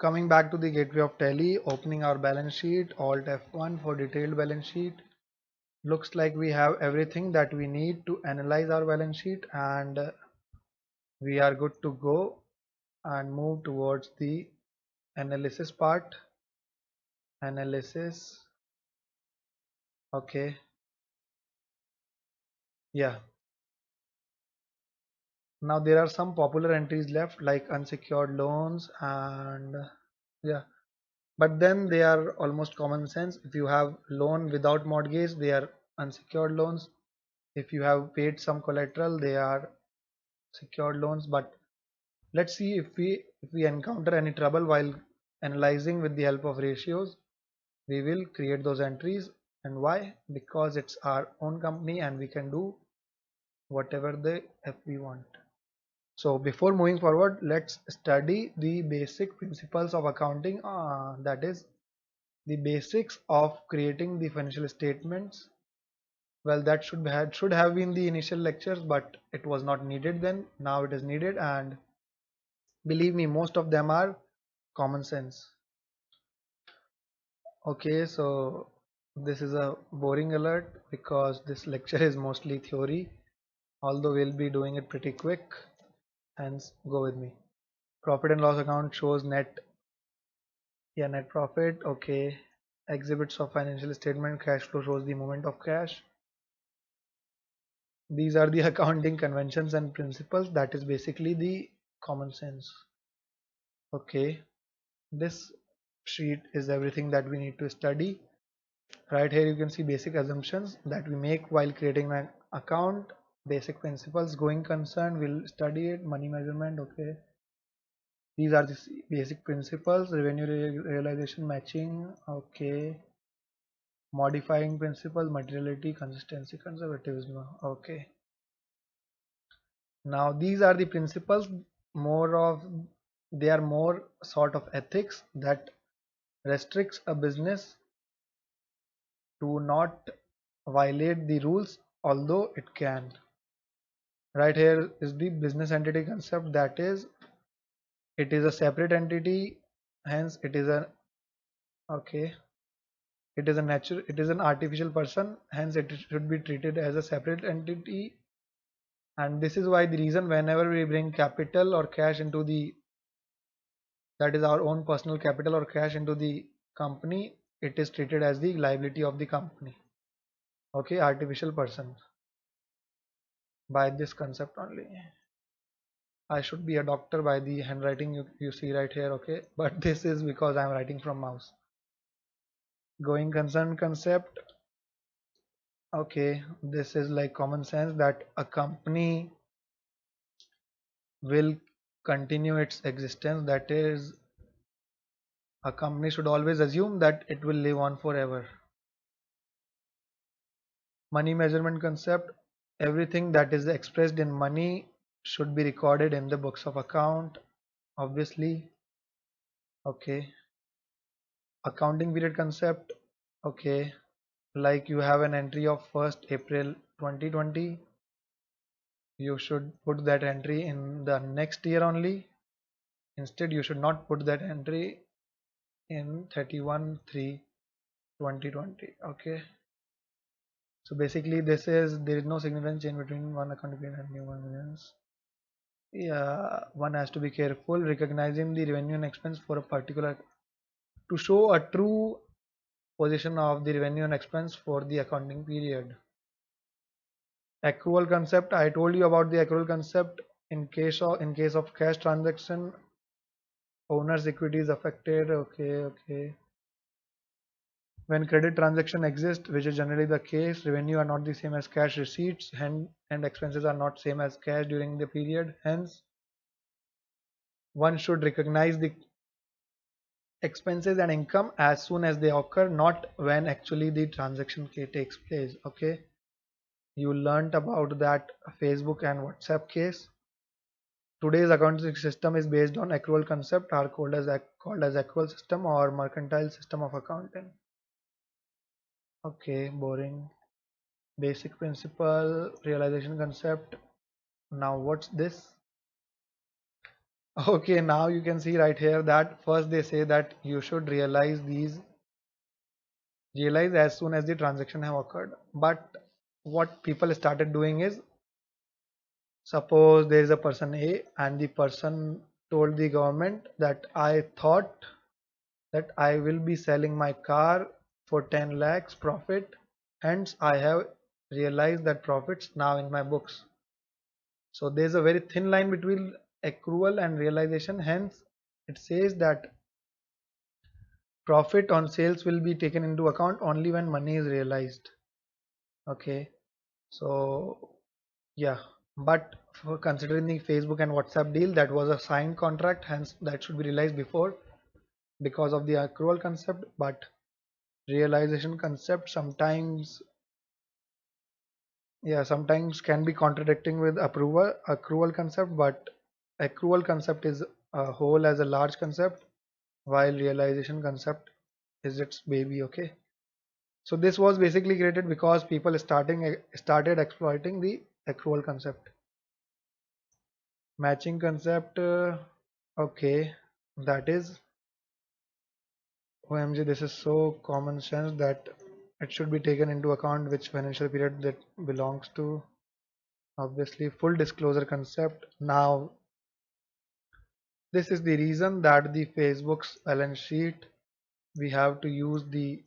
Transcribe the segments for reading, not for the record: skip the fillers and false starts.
Coming back to the gateway of Tally, opening our balance sheet, Alt F1 for detailed balance sheet. Looks like we have everything that we need to analyze our balance sheet, and we are good to go and move towards the analysis part. Analysis. Okay. Yeah. Now there are some popular entries left like unsecured loans and yeah, but then they are almost common sense. If you have loan without mortgage, they are unsecured loans. If you have paid some collateral, they are secured loans. But let's see if we encounter any trouble while analyzing with the help of ratios, we will create those entries. And why? Because it's our own company and we can do whatever the if we want. So before moving forward, let's study the basic principles of accounting, that is the basics of creating the financial statements. Well, that should have been the initial lectures, but it was not needed then. Now it is needed, and believe me, most of them are common sense. Okay, so this is a boring alert because this lecture is mostly theory, although we'll be doing it pretty quick. Hence, go with me. Profit and loss account shows net profit. Okay. Exhibits of financial statement, cash flow shows the movement of cash. These are the accounting conventions and principles. That is basically the common sense. Okay. This sheet is everything that we need to study. Right here you can see basic assumptions that we make while creating an account. Basic principles, going concern, we'll study it. Money measurement. Okay. These are the basic principles. Revenue realization matching. Okay. Modifying principle, materiality, consistency, conservatism. Okay. Now these are the principles, more of they are more sort of ethics that restricts a business to not violate the rules, although it can. Right here is the business entity concept, that is it is a separate entity, hence it is a okay, it is an artificial person, hence it should be treated as a separate entity. And this is why the reason whenever we bring capital or cash into the, that is our own personal capital or cash into the company, it is treated as the liability of the company. Okay, artificial person, by this concept only. I should be a doctor by the handwriting you see right here. Okay, but this is because I'm writing from mouse. Going concern concept. Okay, this is like common sense that a company will continue its existence, that is a company should always assume that it will live on forever. Money measurement concept, everything that is expressed in money should be recorded in the books of account, obviously. Okay. Accounting period concept, okay, like you have an entry of 1st April 2020, you should put that entry in the next year only. Instead, you should not put that entry in 31/3/2020. Okay. So basically there is no significant change between one accounting period and new one. Yeah, one has to be careful recognizing the revenue and expense for a particular to show a true position of the revenue and expense for the accounting period. Accrual concept, I told you about the accrual concept. In case of cash transaction, owner's equity is affected. Okay. When credit transaction exists, which is generally the case, revenue are not the same as cash receipts, and expenses are not same as cash during the period. Hence, one should recognize the expenses and income as soon as they occur, not when actually the transaction takes place. Okay, you learnt about that Facebook and WhatsApp case. Today's accounting system is based on accrual concept, are called as accrual system or mercantile system of accounting. Okay, boring. Basic principle, realization concept. Now what's this? Okay, now you can see right here that first they say that you should realize as soon as the transaction have occurred. But what people started doing is, suppose there is a person A and the person told the government that I thought that I will be selling my car for 10 lakhs profit, hence I have realized that profits now in my books. So there's a very thin line between accrual and realization, hence it says that profit on sales will be taken into account only when money is realized. Okay, so yeah, but for considering the Facebook and WhatsApp deal, that was a signed contract, hence that should be realized before because of the accrual concept. But realization concept sometimes, yeah, sometimes can be contradicting with approval accrual concept, but accrual concept is a whole as a large concept, while realization concept is its baby. Okay, so this was basically created because people started exploiting the accrual concept. Matching concept, okay, that is OMG. This is so common sense that it should be taken into account which financial period that belongs to. Obviously, full disclosure concept. Now, this is the reason that the Facebook's balance sheet we have to use the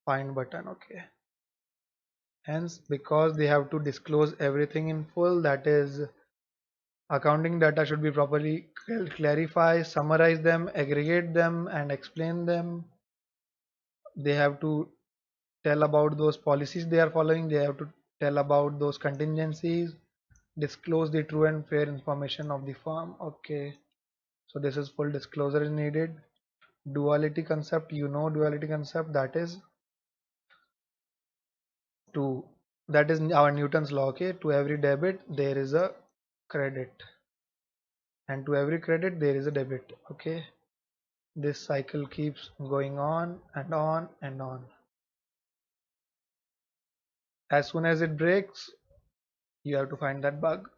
find button. Okay, hence because they have to disclose everything in full, that is accounting data should be properly clarify, summarize them, aggregate them, and explain them. They have to tell about those policies they are following. They have to tell about those contingencies, disclose the true and fair information of the firm. Okay, so this is full disclosure is needed. Duality concept, duality concept, to that is our Newton's law. Okay, to every debit there is a credit, and to every credit there is a debit. Okay, this cycle keeps going on and on and on. As soon as it breaks, you have to find that bug.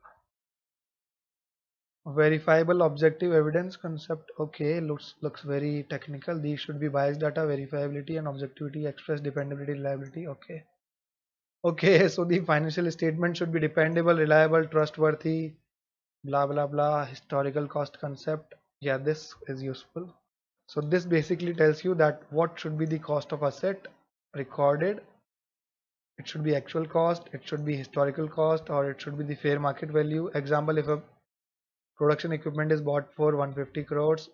Verifiable objective evidence concept. Okay, looks very technical. These should be biased data, verifiability and objectivity, express dependability, reliability. Okay, so the financial statement should be dependable, reliable, trustworthy, blah blah blah. Historical cost concept. Yeah, this is useful. So this basically tells you that what should be the cost of asset recorded. It should be actual cost, it should be historical cost, or it should be the fair market value. Example, if a production equipment is bought for 150 crores,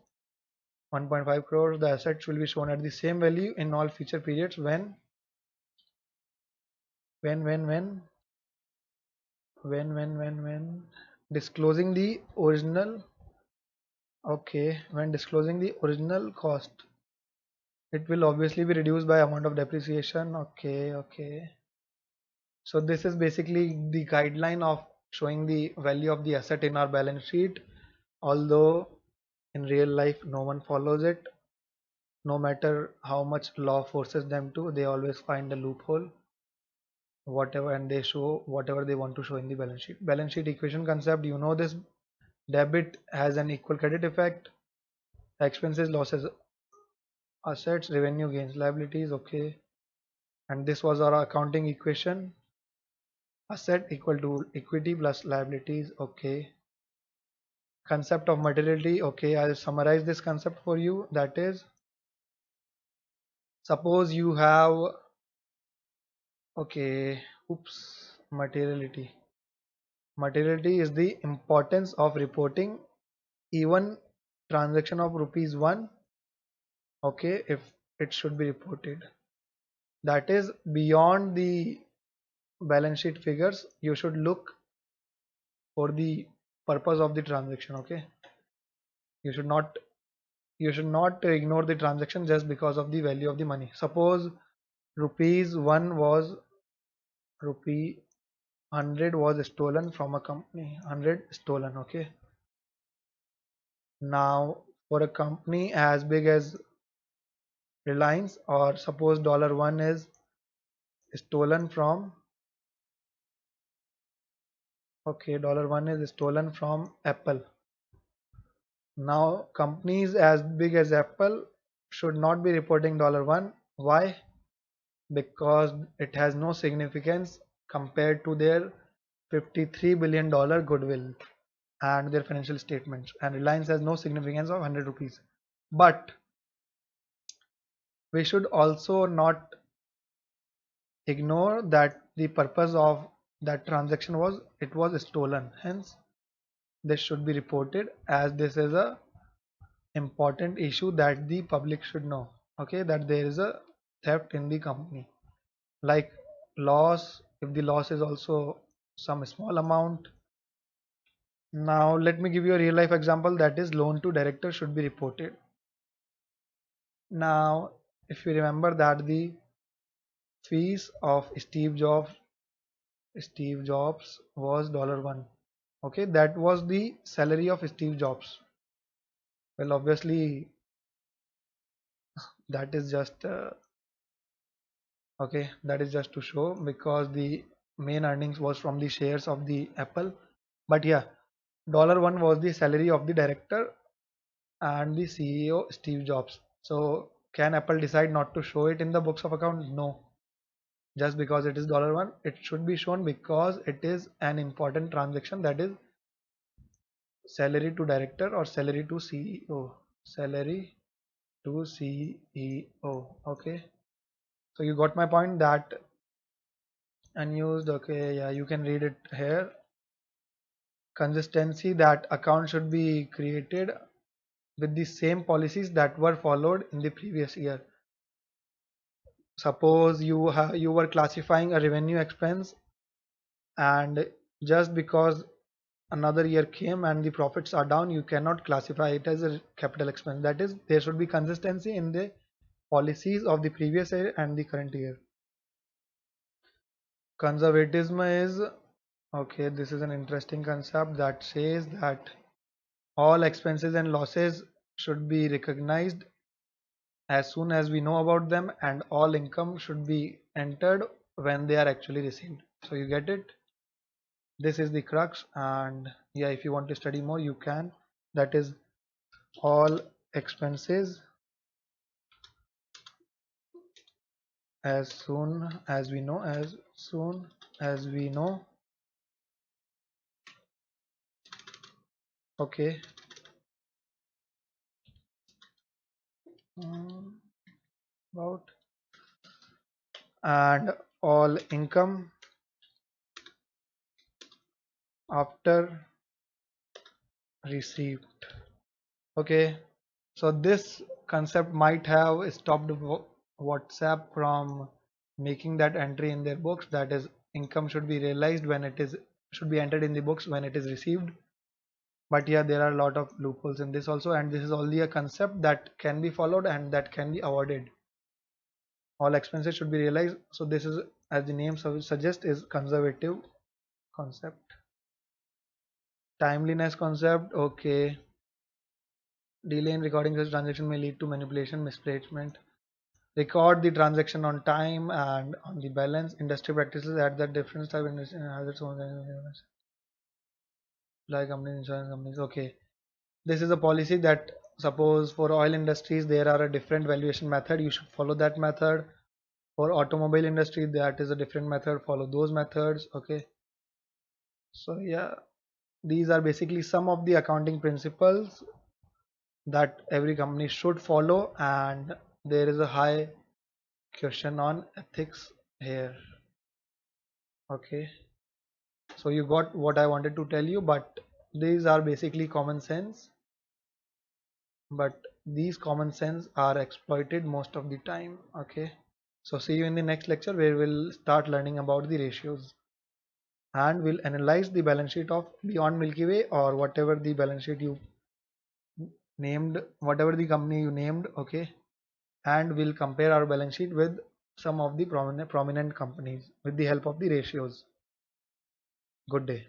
1.5 crores, the assets will be shown at the same value in all future periods when disclosing the original. Okay, when disclosing the original cost, it will obviously be reduced by amount of depreciation. Okay. So this is basically the guideline of showing the value of the asset in our balance sheet. Although in real life no one follows it, no matter how much law forces them to, they always find a loophole, whatever, and they show whatever they want to show in the balance sheet. Balance sheet equation concept, this debit has an equal credit effect, expenses, losses, assets, revenue, gains, liabilities. Okay, and this was our accounting equation. Asset equal to equity plus liabilities. Okay, concept of materiality. Okay, I'll summarize this concept for you. That is, suppose you have, okay, oops, materiality is the importance of reporting even transaction of rupees 1. Okay, if it should be reported, that is beyond the balance sheet figures, you should look for the purpose of the transaction. Okay, you should not ignore the transaction just because of the value of the money. Suppose rupees 1 was rupee 100 was stolen from a company. 100 stolen. Okay, now for a company as big as Reliance, or suppose $1 is stolen from, okay, $1 is stolen from Apple. Now companies as big as Apple should not be reporting $1. Why? Because it has no significance compared to their $53 billion goodwill and their financial statements, and Reliance has no significance of 100 rupees. But we should also not ignore that the purpose of that transaction was it was stolen. Hence, this should be reported, as this is a important issue that the public should know. Okay, that there is a theft in the company, like loss, if the loss is also some small amount. Now let me give you a real life example, that is loan to director should be reported. Now if you remember that the fees of Steve Jobs was $1. Okay, that was the salary of Steve Jobs. Well, obviously that is just okay, that is just to show, because the main earnings was from the shares of the Apple. But yeah, $1 was the salary of the director and the CEO Steve Jobs. So can Apple decide not to show it in the books of account? No. Just because it is $1, it should be shown because it is an important transaction, that is salary to director or salary to CEO. Salary to CEO. Okay. So you got my point, that unused. Okay, yeah, you can read it here. Consistency, that account should be created with the same policies that were followed in the previous year. Suppose you were classifying a revenue expense, and just because another year came and the profits are down, you cannot classify it as a capital expense. That is, there should be consistency in the policies of the previous year and the current year. Conservatism is, okay, this is an interesting concept that says that all expenses and losses should be recognized as soon as we know about them, and all income should be entered when they are actually received. So you get it? This is the crux. And yeah, if you want to study more, you can. That is, all expenses as soon as we know, okay. About, and all income after received. Okay, so this concept might have stopped WhatsApp from making that entry in their books, that is income should be realized when it is should be entered in the books when it is received. But yeah, there are a lot of loopholes in this also, and this is only a concept that can be followed and that can be avoided. All expenses should be realized, so this is, as the name suggests, is conservative concept. Timeliness concept, okay. Delay in recording such transaction may lead to manipulation, misplacement. Record the transaction on time and on the balance. Industry practices at that difference type industry has its own like companies, insurance companies. Okay, this is a policy that, suppose for oil industries there are a different valuation method, you should follow that method. For automobile industry, that is a different method, follow those methods. Okay, so yeah, these are basically some of the accounting principles that every company should follow, and there is a high question on ethics here. Okay, so you got what I wanted to tell you, but these are basically common sense, but these common sense are exploited most of the time. Okay, so see you in the next lecture, where we'll start learning about the ratios, and we'll analyze the balance sheet of Beyond Milky Way, or whatever the balance sheet you named, whatever the company you named. Okay, and we'll compare our balance sheet with some of the prominent companies with the help of the ratios. Good day.